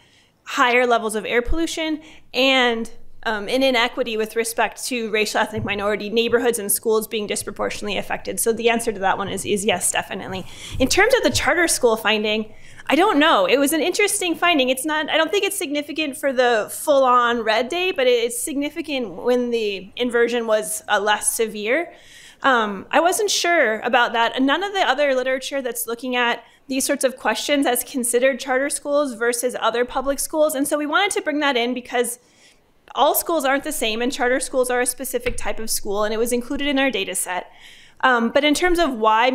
higher levels of air pollution and an inequity with respect to racial ethnic minority neighborhoods and schools being disproportionately affected. So the answer to that one is yes, definitely. In terms of the charter school finding, I don't know. It was an interesting finding. It's not, I don't think it's significant for the full-on red day, but it's significant when the inversion was less severe. I wasn't sure about that. None of the other literature that's looking at these sorts of questions has considered charter schools versus other public schools. And so we wanted to bring that in because all schools aren't the same, and charter schools are a specific type of school, and it was included in our data set. But in terms of why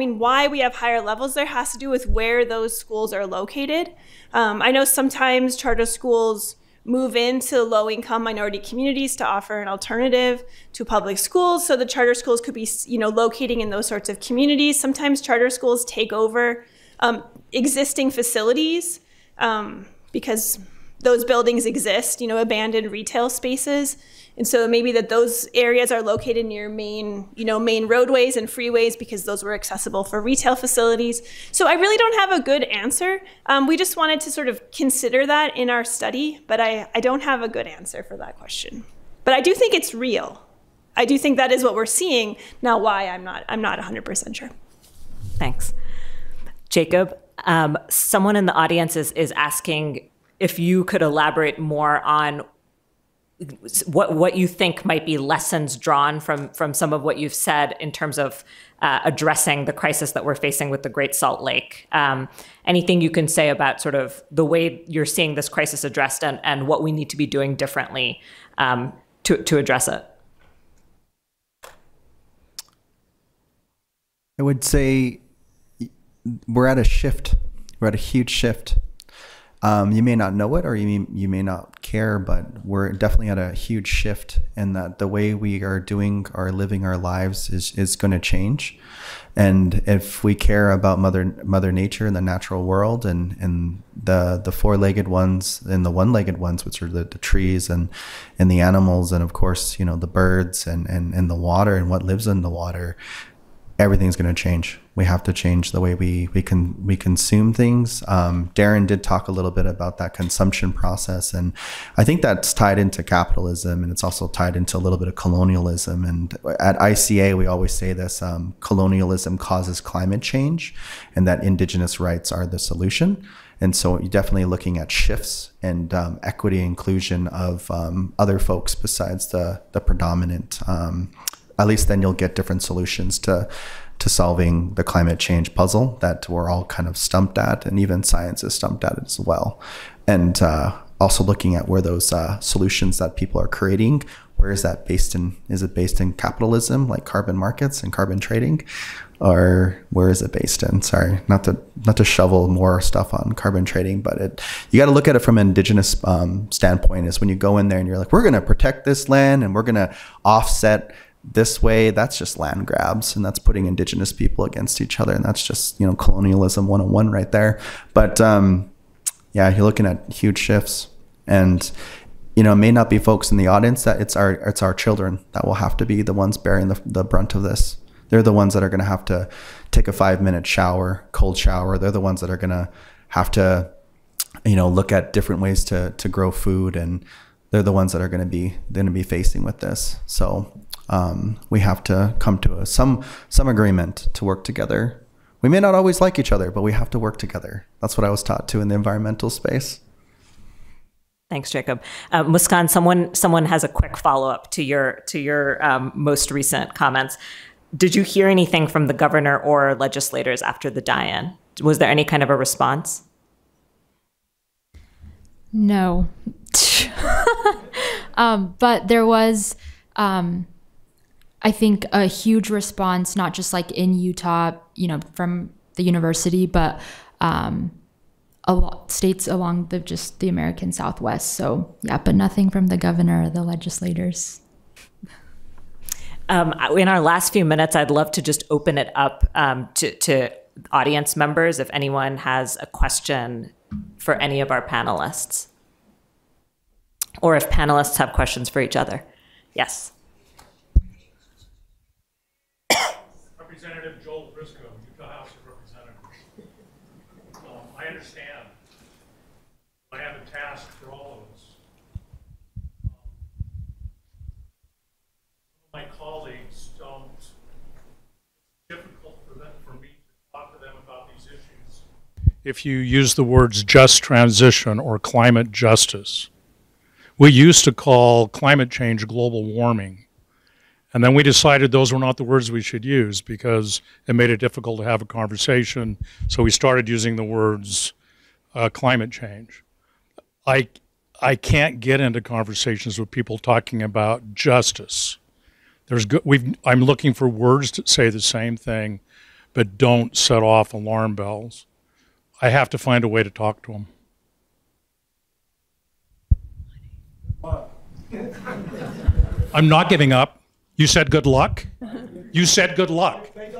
we have higher levels, there has to do with where those schools are located. I know sometimes charter schools move into low-income minority communities to offer an alternative to public schools. So the charter schools could be, locating in those sorts of communities. Sometimes charter schools take over existing facilities because those buildings exist, abandoned retail spaces. And so maybe that those areas are located near main roadways and freeways because those were accessible for retail facilities. So I really don't have a good answer. We just wanted to sort of consider that in our study, but I don't have a good answer for that question. But I do think it's real. I do think that is what we're seeing. Now why, I'm not 100% sure. Thanks. Jacob, someone in the audience is asking if you could elaborate more on what you think might be lessons drawn from some of what you've said in terms of addressing the crisis that we're facing with the Great Salt Lake. Anything you can say about sort of the way you're seeing this crisis addressed and what we need to be doing differently to address it? I would say we're at a shift. We're at a huge shift. You may not know it or you may not care, but we're definitely at a huge shift in that the way we are doing or living our lives is going to change. And if we care about Mother Nature and the natural world and the four-legged ones and the one-legged ones, which are the trees and the animals and of course, the birds and the water and what lives in the water, everything's going to change. We have to change the way we consume things. Darren did talk a little bit about that consumption process, and I think that's tied into capitalism, and it's also tied into a little bit of colonialism. And at ICA, we always say this: colonialism causes climate change, and that Indigenous rights are the solution. And so you're definitely looking at shifts and equity, inclusion of other folks besides the predominant. At least then you'll get different solutions to solving the climate change puzzle that we're all kind of stumped at, and even science is stumped at as well. And also looking at where those solutions that people are creating, where is that based in? Is it based in capitalism, like carbon markets and carbon trading? Or where is it based in? Sorry, not to shovel more stuff on carbon trading, but you got to look at it from an Indigenous standpoint. Is when you go in there and you're like, we're going to protect this land and we're going to offset this way. That's just land grabs, and that's putting Indigenous people against each other, and that's just, you know, colonialism 101 right there. But yeah, you're looking at huge shifts, and you know, it may not be folks in the audience that it's our children that will have to be the ones bearing the brunt of this. They're the ones that are going to have to take a 5-minute shower, cold shower. They're the ones that are going to have to, you know, look at different ways to grow food, and they're the ones that are going to be facing with this. So we have to come to some agreement to work together. We may not always like each other, but we have to work together. That's what I was taught to in the environmental space. Thanks, Jacob. Muskan, someone has a quick follow-up to your most recent comments. Did you hear anything from the governor or legislators after the die-in? Was there any kind of a response? No. But there was, I think, a huge response, not just like in Utah, you know, from the university, but states along the American Southwest. So yeah, but nothing from the governor or the legislators. In our last few minutes, I'd love to just open it up to audience members if anyone has a question for any of our panelists, or if panelists have questions for each other. Yes. Representative Joel Briscoe, Utah House of Representatives. I understand. I have a task for all of us. My colleagues don't. It's difficult for me to talk to them about these issues. If you use the words just transition or climate justice, we used to call climate change global warming. And then we decided those were not the words we should use because it made it difficult to have a conversation. So we started using the words climate change. I can't get into conversations with people talking about justice. I'm looking for words to say the same thing, but don't set off alarm bells. I have to find a way to talk to them. I'm not giving up. You said good luck? You said good luck. If they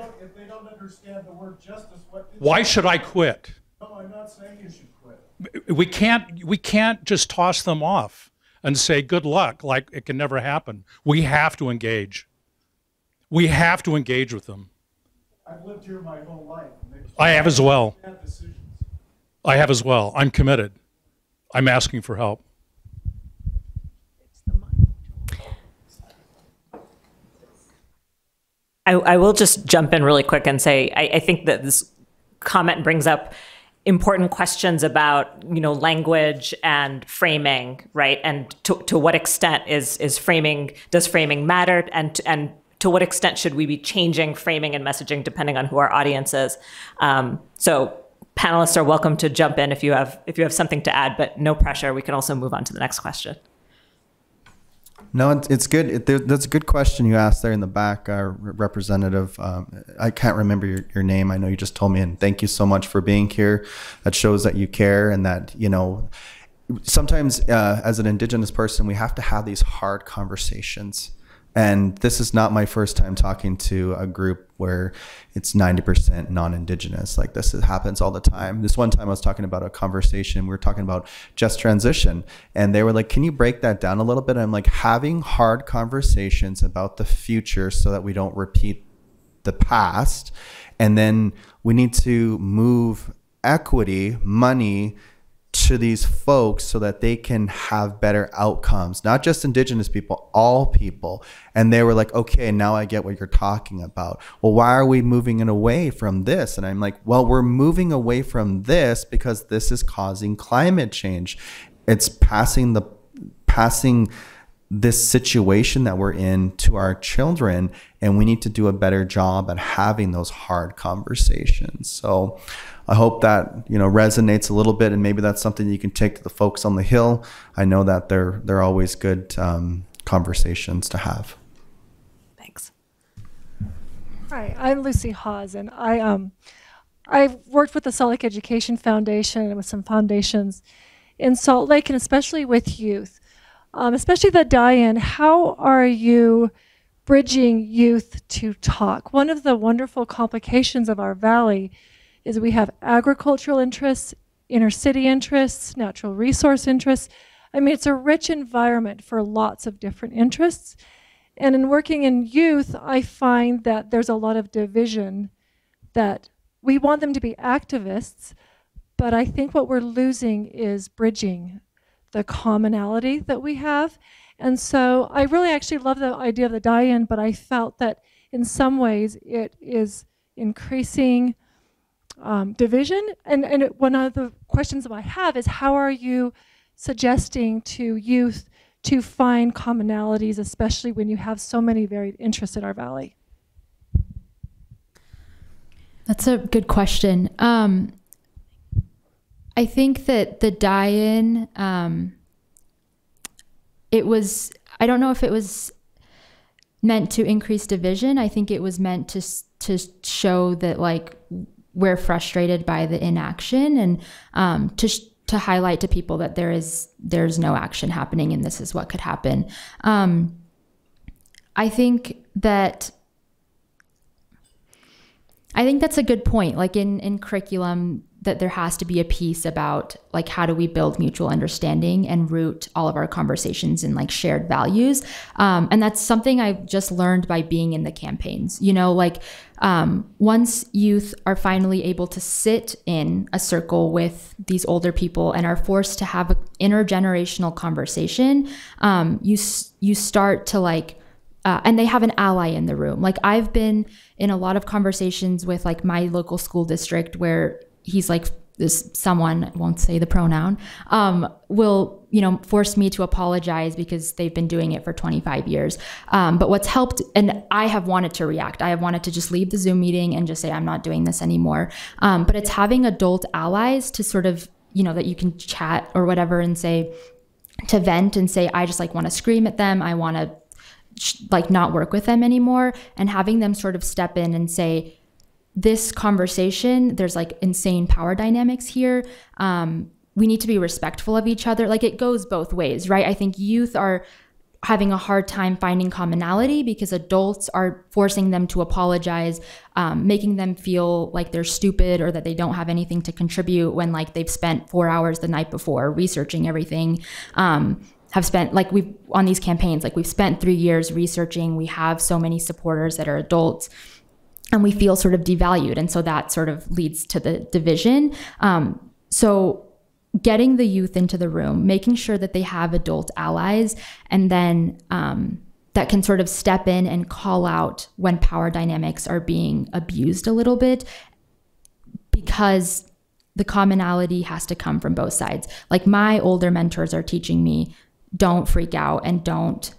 don't understand the word justice, why should I quit? No, I'm not saying you should quit. We can't just toss them off and say good luck like it can never happen. We have to engage. We have to engage with them. I've lived here my whole life. I have as well. I have as well. I'm committed. I'm asking for help. I will just jump in really quick and say I think that this comment brings up important questions about, you know, language and framing, right? And to what extent does framing matter, and to what extent should we be changing framing and messaging depending on who our audience is? So panelists are welcome to jump in if you have something to add, but no pressure. We can also move on to the next question. No, it's good. That's a good question you asked there in the back, Representative. I can't remember your name. I know you just told me, and thank you so much for being here. That shows that you care, and that, you know, sometimes as an Indigenous person, we have to have these hard conversations. And this is not my first time talking to a group where it's 90% non-Indigenous. Like this happens all the time. This one time I was talking about a conversation, we were talking about just transition, and they were like, can you break that down a little bit? And I'm like, having hard conversations about the future so that we don't repeat the past. And then we need to move equity, money, to these folks so that they can have better outcomes, not just Indigenous people, all people. And they were like, okay, now I get what you're talking about. Well, why are we moving it away from this? And I'm like, well, we're moving away from this because this is causing climate change. It's passing this situation that we're in to our children, and we need to do a better job at having those hard conversations. So I hope that, you know, resonates a little bit, and maybe that's something you can take to the folks on the Hill. I know that they're always good conversations to have. Thanks. Hi, I'm Lucy Hawes, and I've worked with the Salt Lake Education Foundation and with some foundations in Salt Lake, and especially with youth, especially the die-in. How are you bridging youth to talk? One of the wonderful complications of our valley is we have agricultural interests, inner city interests, natural resource interests. I mean, it's a rich environment for lots of different interests. And in working in youth, I find that there's a lot of division, that we want them to be activists, but I think what we're losing is bridging the commonality that we have. And so I really actually love the idea of the die-in, but I felt that in some ways it is increasing division. And one of the questions that I have is, how are you suggesting to youth to find commonalities, especially when you have so many varied interests in our valley? That's a good question. I think that the die-in, I don't know if it was meant to increase division. I think it was meant to show that, like, we're frustrated by the inaction, and to highlight to people that there's no action happening and this is what could happen. I think that's a good point. Like in curriculum, that there has to be a piece about, like, how do we build mutual understanding and root all of our conversations in, like, shared values. And that's something I've just learned by being in the campaigns. You know, like, once youth are finally able to sit in a circle with these older people and are forced to have an intergenerational conversation, you start to, like, and they have an ally in the room. Like, I've been in a lot of conversations with, like, my local school district where he's like, this someone, won't say the pronoun, will, you know, force me to apologize because they've been doing it for 25 years. But what's helped, and I have wanted to react, I have wanted to just leave the Zoom meeting and just say, I'm not doing this anymore. But it's having adult allies to sort of, you know, that you can chat or whatever and say, to vent and say, I just, like, want to scream at them. I want to, like, not work with them anymore. And having them sort of step in and say, this conversation, there's, like, insane power dynamics here. We need to be respectful of each other. Like, it goes both ways, right? I think youth are having a hard time finding commonality because adults are forcing them to apologize, making them feel like they're stupid or that they don't have anything to contribute when, like, they've spent 4 hours the night before researching everything. Have spent, like, we've on these campaigns, like, we've spent 3 years researching. We have so many supporters that are adults, and we feel sort of devalued. And so that sort of leads to the division. So getting the youth into the room, making sure that they have adult allies, and then that can sort of step in and call out when power dynamics are being abused a little bit, because the commonality has to come from both sides. Like, my older mentors are teaching me, don't freak out and don't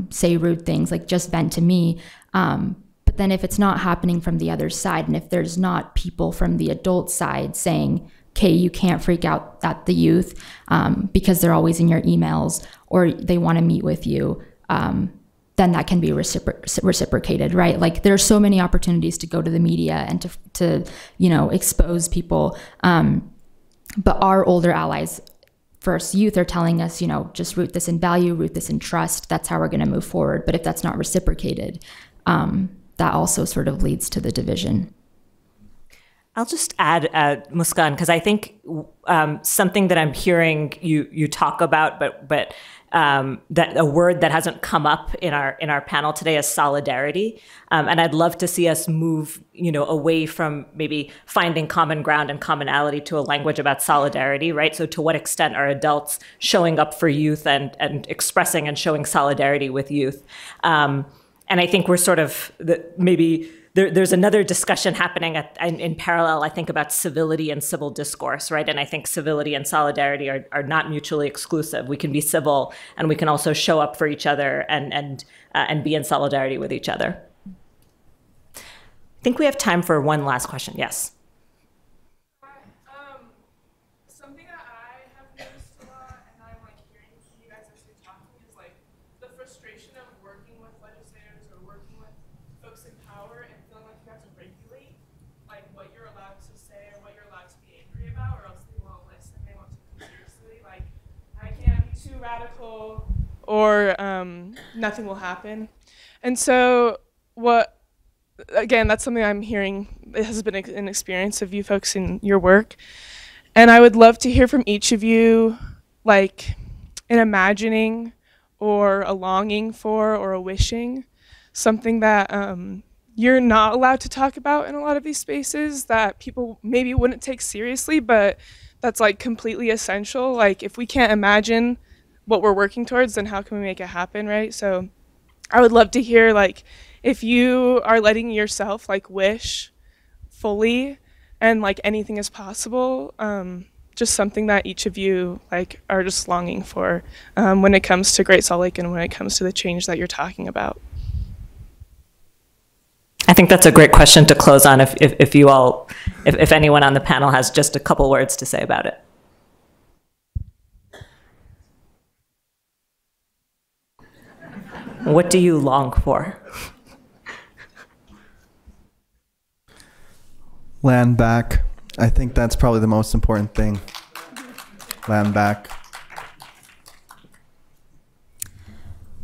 say rude things, like, just vent to me. But then if it's not happening from the other side, and if there's not people from the adult side saying, okay, you can't freak out at the youth because they're always in your emails or they want to meet with you, then that can be reciprocated, right? Like, there's so many opportunities to go to the media and to you know, expose people. But our older allies, first youth, are telling us, you know, just root this in value, root this in trust. That's how we're going to move forward. But if that's not reciprocated, that also sort of leads to the division. I'll just add, Muskan, because I think something that I'm hearing you talk about, but that a word that hasn't come up in our panel today is solidarity, and I'd love to see us move, you know, away from maybe finding common ground and commonality to a language about solidarity, right? So to what extent are adults showing up for youth and expressing and showing solidarity with youth? And I think we're sort of maybe there's another discussion happening in parallel, I think, about civility and civil discourse, right? And I think civility and solidarity are not mutually exclusive. We can be civil and we can also show up for each other and be in solidarity with each other. I think we have time for one last question. Yes. Something that I have noticed a lot, and I'm, like, hearing from you guys as you're talking, is, like, the frustration too radical or nothing will happen. And so again, that's something I'm hearing. It has been an experience of you folks in your work. And I would love to hear from each of you, like an imagining or a longing for or a wishing, something that you're not allowed to talk about in a lot of these spaces that people maybe wouldn't take seriously, but that's like completely essential. Like if we can't imagine what we're working towards, then how can we make it happen, right? So I would love to hear like if you are letting yourself like wish fully and like anything is possible, just something that each of you like are just longing for when it comes to Great Salt Lake and when it comes to the change that you're talking about. I think that's a great question to close on if anyone on the panel has just a couple words to say about it. What do you long for? Land back. I think that's probably the most important thing. Land back.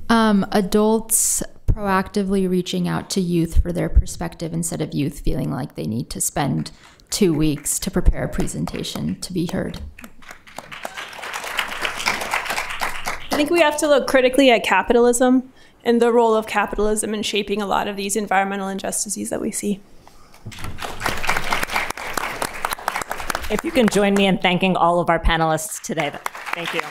Adults proactively reaching out to youth for their perspective instead of youth feeling like they need to spend 2 weeks to prepare a presentation to be heard. I think we have to look critically at capitalism and the role of capitalism in shaping a lot of these environmental injustices that we see. If you can join me in thanking all of our panelists today, thank you.